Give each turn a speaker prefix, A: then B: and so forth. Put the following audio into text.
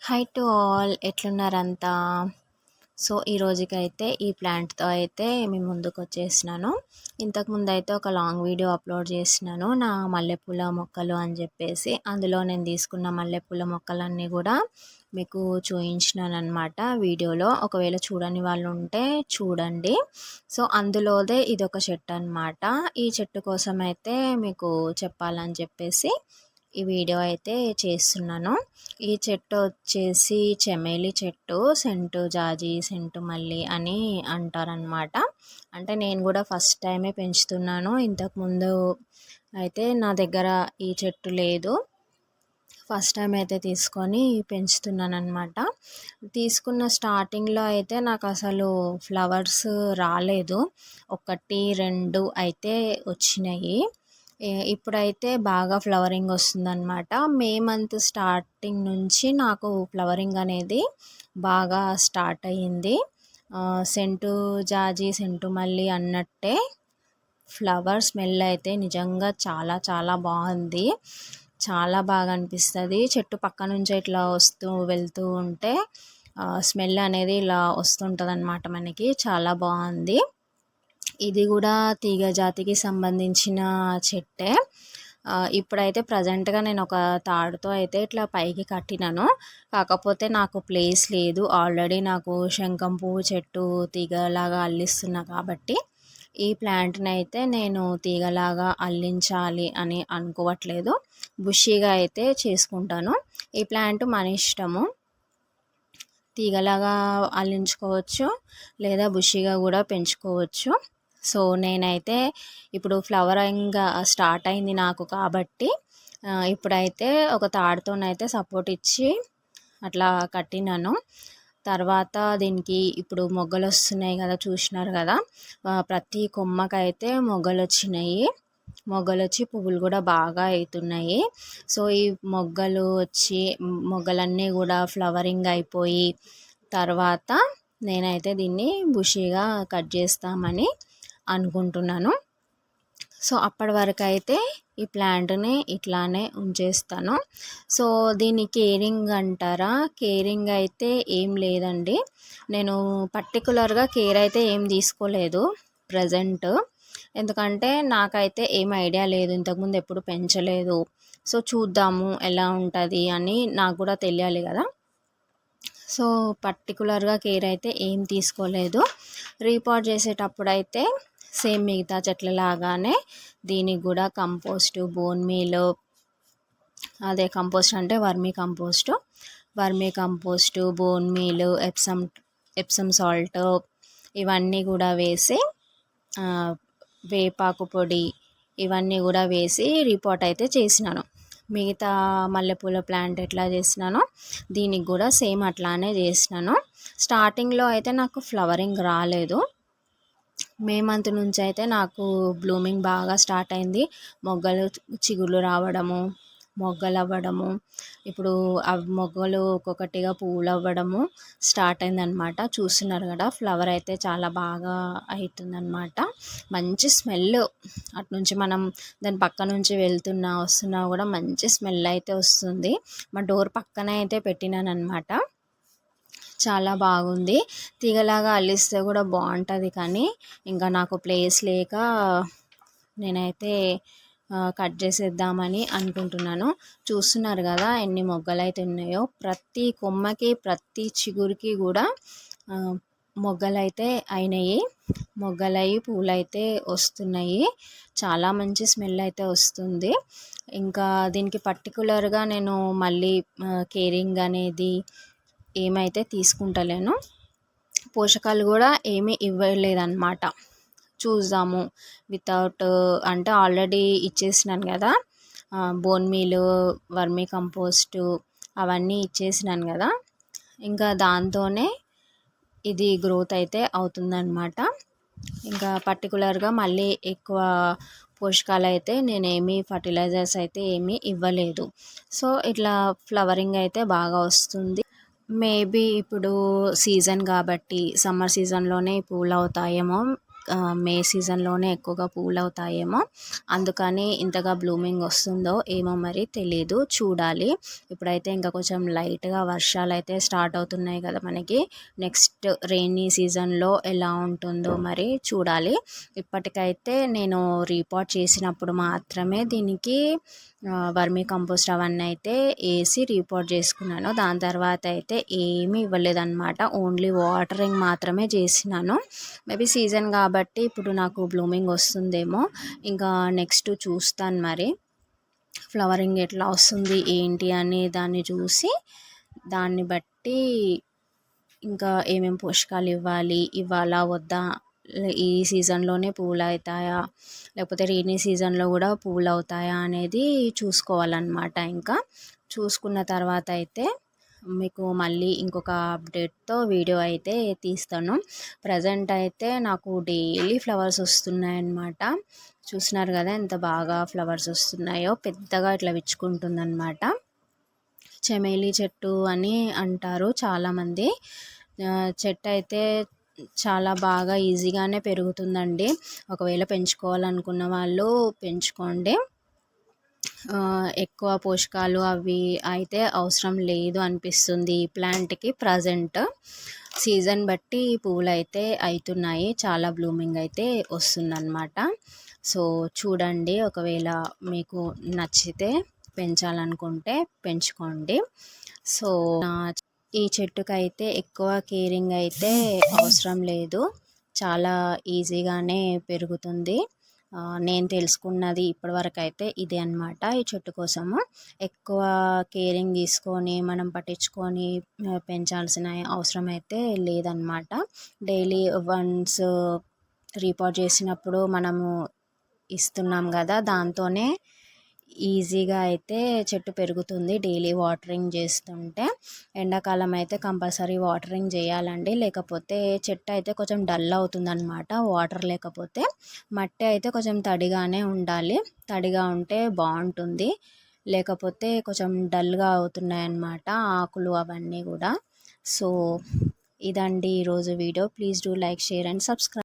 A: Hi to all, ఎట్లున్నారంతా? So ఈ రోజుకైతే ఈ ప్లాంట్తో అయితే మీ ముందుకు వచ్చేసినాను. ఇంతకుముందు అయితే ఒక లాంగ్ వీడియో అప్లోడ్ చేసినాను నా మల్లెపూల మొక్కలు అని చెప్పేసి. అందులో నేను తీసుకున్న మల్లెపూల మొక్కలన్నీ కూడా మీకు చూపించినాను అనమాట వీడియోలో. ఒకవేళ చూడని వాళ్ళు ఉంటే చూడండి. సో అందులోదే ఇదొక చెట్టు అనమాట. ఈ చెట్టు కోసం అయితే మీకు చెప్పాలని చెప్పేసి ఈ వీడియో అయితే చేస్తున్నాను. ఈ చెట్టు వచ్చేసి చెమేలి చెట్టు, సెంటు జాజి, సెంటు మల్లి అని అంటారనమాట. అంటే నేను కూడా ఫస్ట్ టైమే పెంచుతున్నాను. ఇంతకుముందు అయితే నా దగ్గర ఈ చెట్టు లేదు. ఫస్ట్ టైం అయితే తీసుకొని పెంచుతున్నాను అనమాట. తీసుకున్న స్టార్టింగ్లో అయితే నాకు అసలు ఫ్లవర్స్ రాలేదు. 1, 2 అయితే వచ్చినాయి. ఇప్పుడైతే బాగా ఫ్లవరింగ్ వస్తుందన్నమాట. మే మంత్ స్టార్టింగ్ నుంచి నాకు ఫ్లవరింగ్ అనేది బాగా స్టార్ట్ అయ్యింది. సెంటు జాజి, సెంటు మల్లి అన్నట్టే ఫ్లవర్ స్మెల్ అయితే నిజంగా చాలా చాలా బాగుంది. చాలా బాగా అనిపిస్తుంది. చెట్టు పక్క నుంచి ఇట్లా వస్తూ వెళ్తూ ఉంటే స్మెల్ అనేది ఇలా వస్తుంటుంది అనమాట. మనకి చాలా బాగుంది. ఇది కూడా తీగ జాతికి సంబంధించిన చెట్టే. ఇప్పుడైతే ప్రజెంట్గా నేను ఒక తాడుతో అయితే ఇట్లా పైకి కట్టినాను. కాకపోతే నాకు ప్లేస్ లేదు. ఆల్రెడీ నాకు శంఖం పువ్వు చెట్టు తీగలాగా అల్లిస్తున్నా కాబట్టి ఈ ప్లాంట్ని అయితే నేను తీగలాగా అల్లించాలి అని అనుకోవట్లేదు. బుషీగా అయితే చేసుకుంటాను. ఈ ప్లాంట్ మన ఇష్టము. తీగలాగా అల్లించుకోవచ్చు, లేదా బుషీగా కూడా పెంచుకోవచ్చు. సో నేనైతే ఇప్పుడు ఫ్లవరింగ్ స్టార్ట్ అయింది నాకు కాబట్టి ఇప్పుడైతే ఒక తాడుతోనైతే సపోర్ట్ ఇచ్చి అట్లా కట్టినాను. తర్వాత దీనికి ఇప్పుడు మొగ్గలు వస్తున్నాయి కదా, చూసినారు కదా. ప్రతి కొమ్మకైతే మొగ్గలు వచ్చినాయి. మొగ్గలు వచ్చి పువ్వులు కూడా బాగా అవుతున్నాయి. సో ఈ మొగ్గలన్నీ కూడా ఫ్లవరింగ్ అయిపోయి తర్వాత నేనైతే దీన్ని బుషీగా కట్ చేస్తామని అనుకుంటున్నాను. సో అప్పటి వరకు అయితే ఈ ప్లాంట్ని ఇట్లానే ఉంచేస్తాను. సో దీని కేరింగ్ అంటారా, కేరింగ్ అయితే ఏం లేదండి. నేను పర్టికులర్గా కేర్ అయితే ఏం తీసుకోలేదు ప్రజెంట్. ఎందుకంటే నాకైతే ఏం ఐడియా లేదు, ఇంతకుముందు ఎప్పుడు పెంచలేదు. సో చూద్దాము ఎలా ఉంటుంది అని నాకు కూడా తెలియాలి కదా. సో పర్టికులర్గా కేర్ అయితే ఏం తీసుకోలేదు. రీపాట్ చేసేటప్పుడు అయితే సేమ్ మిగతా చెట్ల లాగానే దీనికి కూడా కంపోస్ట్, బోన్ మీల్, అదే కంపోస్ట్ అంటే vermi compost, bone meal, Epsom salt ఇవన్నీ కూడా వేసి, వేపాకు పొడి ఇవన్నీ కూడా వేసి రీపాట్ అయితే చేసినాను. మిగతా మల్లెపూల ప్లాంట్ ఎట్లా చేసినానో దీనికి కూడా సేమ్ అట్లానే చేసినాను. స్టార్టింగ్లో అయితే నాకు ఫ్లవరింగ్ రాలేదు. మే మంత్ నుంచి అయితే నాకు బ్లూమింగ్ బాగా స్టార్ట్ అయింది. మొగ్గలు చిగుళ్ళు రావడము, మొగ్గలు అవ్వడము, ఇప్పుడు అవి మొగ్గలు ఒక్కొక్కటిగా పువ్వులు అవ్వడము స్టార్ట్ అయిందనమాట. చూస్తున్నారు కదా, ఫ్లవర్ అయితే చాలా బాగా అవుతుందన్నమాట. మంచి స్మెల్. అటు నుంచి మనం దాని పక్క నుంచి వస్తున్నా కూడా మంచి స్మెల్ అయితే వస్తుంది. మా డోర్ పక్కనే అయితే పెట్టినాను అనమాట. చాలా బాగుంది. తీగలాగా అల్లిస్తే కూడా బాగుంటుంది, కానీ ఇంకా నాకు ప్లేస్ లేక నేనైతే కట్ చేసేద్దామని అనుకుంటున్నాను. చూస్తున్నారు కదా ఎన్ని మొగ్గలు అయితే ఉన్నాయో. ప్రతి కొమ్మకి ప్రతి చిగురికి కూడా మొగ్గలైతే అయినాయి. మొగ్గలయ్యి పూలైతే వస్తున్నాయి. చాలా మంచి స్మెల్ అయితే వస్తుంది. ఇంకా దీనికి పర్టికులర్గా నేను మళ్ళీ కేరింగ్ అనేది ఏమైతే తీసుకుంటలేను. పోషకాలు కూడా ఏమీ ఇవ్వలేదన్నమాట. చూద్దాము వితౌట్ అంటే ఆల్రెడీ ఇచ్చేసినాను కదా, బోన్ మీల్, వర్మీ కంపోస్టు అవన్నీ ఇచ్చేసినాను కదా. ఇంకా దాంతోనే ఇది గ్రోత్ అయితే అవుతుందన్నమాట. ఇంకా పర్టికులర్గా మళ్ళీ ఎక్కువ పోషకాలు అయితే నేనేమి ఫర్టిలైజర్స్ అయితే ఏమీ ఇవ్వలేదు. సో ఇట్లా ఫ్లవరింగ్ అయితే బాగా వస్తుంది. మేబీ ఇప్పుడు సీజన్ కాబట్టి సమ్మర్ సీజన్లోనే పూలు అవుతాయేమో మే సీజన్లోనే ఎక్కువగా పూలు అవుతాయేమో, అందుకని ఇంతగా బ్లూమింగ్ వస్తుందో ఏమో మరి తెలీదు, చూడాలి. ఇప్పుడైతే ఇంకా కొంచెం లైట్గా వర్షాలు అయితే స్టార్ట్ అవుతున్నాయి కదా మనకి. నెక్స్ట్ రెయినీ సీజన్లో ఎలా ఉంటుందో మరి చూడాలి. ఇప్పటికైతే నేను రీపాట్ చేసినప్పుడు మాత్రమే దీనికి వర్మీ కంపోస్ట్ అవన్నీ అయితే వేసి రీపాట్ చేసుకున్నాను. దాని తర్వాత అయితే ఏమీ ఇవ్వలేదన్నమాట, ఓన్లీ వాటరింగ్ మాత్రమే చేసినాను. మేబీ సీజన్ కాబట్టి ఇప్పుడు నాకు బ్లూమింగ్ వస్తుందేమో, ఇంకా నెక్స్ట్ చూస్తాను మరి ఫ్లవరింగ్ ఎట్లా వస్తుంది ఏంటి అని దాన్ని చూసి దాన్ని బట్టి ఇంకా ఏమేమి పోషకాలు ఇవ్వాలా వద్దా, ఈ సీజన్లోనే పూలు అవుతాయా లేకపోతే రెయినీ సీజన్లో కూడా పూలు అవుతాయా అనేది చూసుకోవాలన్నమాట. ఇంకా చూసుకున్న తర్వాత అయితే మీకు మళ్ళీ ఇంకొక అప్డేట్తో వీడియో అయితే తీస్తాను. ప్రజెంట్ అయితే నాకు డైలీ ఫ్లవర్స్ వస్తున్నాయన్నమాట. చూస్తున్నారు కదా ఎంత బాగా ఫ్లవర్స్ వస్తున్నాయో, పెద్దగా ఇట్లా విచ్చుకుంటుందన్నమాట. చమేలి చెట్టు అని అంటారు చాలామంది. చెట్టు అయితే చాలా బాగా ఈజీగానే పెరుగుతుందండి. ఒకవేళ పెంచుకోవాలనుకున్న వాళ్ళు పెంచుకోండి. ఎక్కువ పోషకాలు అవి అయితే అవసరం లేదు అనిపిస్తుంది ఈ ప్లాంట్కి. ప్రజెంట్ సీజన్ బట్టి పువ్వులు అయితే అవుతున్నాయి, చాలా బ్లూమింగ్ అయితే వస్తుందన్నమాట. సో చూడండి, ఒకవేళ మీకు నచ్చితే పెంచాలనుకుంటే పెంచుకోండి. సో ఈ చెట్టుకైతే ఎక్కువ కేరింగ్ అయితే అవసరం లేదు, చాలా ఈజీగానే పెరుగుతుంది. నేను తెలుసుకున్నది ఇప్పటివరకు అయితే ఇదే అనమాట. ఈ చెట్టు కోసము ఎక్కువ కేరింగ్ తీసుకొని మనం పట్టించుకొని పెంచాల్సిన అవసరం అయితే లేదనమాట. డైలీ వన్స్ రీపాట్ చేసినప్పుడు మనము ఇస్తున్నాం కదా, దాంతోనే ఈజీగా అయితే చెట్టు పెరుగుతుంది డైలీ వాటరింగ్ చేస్తుంటే. ఎండాకాలం అయితే కంపల్సరీ వాటరింగ్ చేయాలండి, లేకపోతే చెట్టు అయితే కొంచెం డల్ అవుతుందన్నమాట వాటర్ లేకపోతే. మట్టి అయితే కొంచెం తడిగానే ఉండాలి, తడిగా ఉంటే బాగుంటుంది, లేకపోతే కొంచెం డల్గా అవుతున్నాయి అన్నమాట ఆకులు అవన్నీ కూడా. సో ఇదండి ఈరోజు video. Please do like, share and subscribe.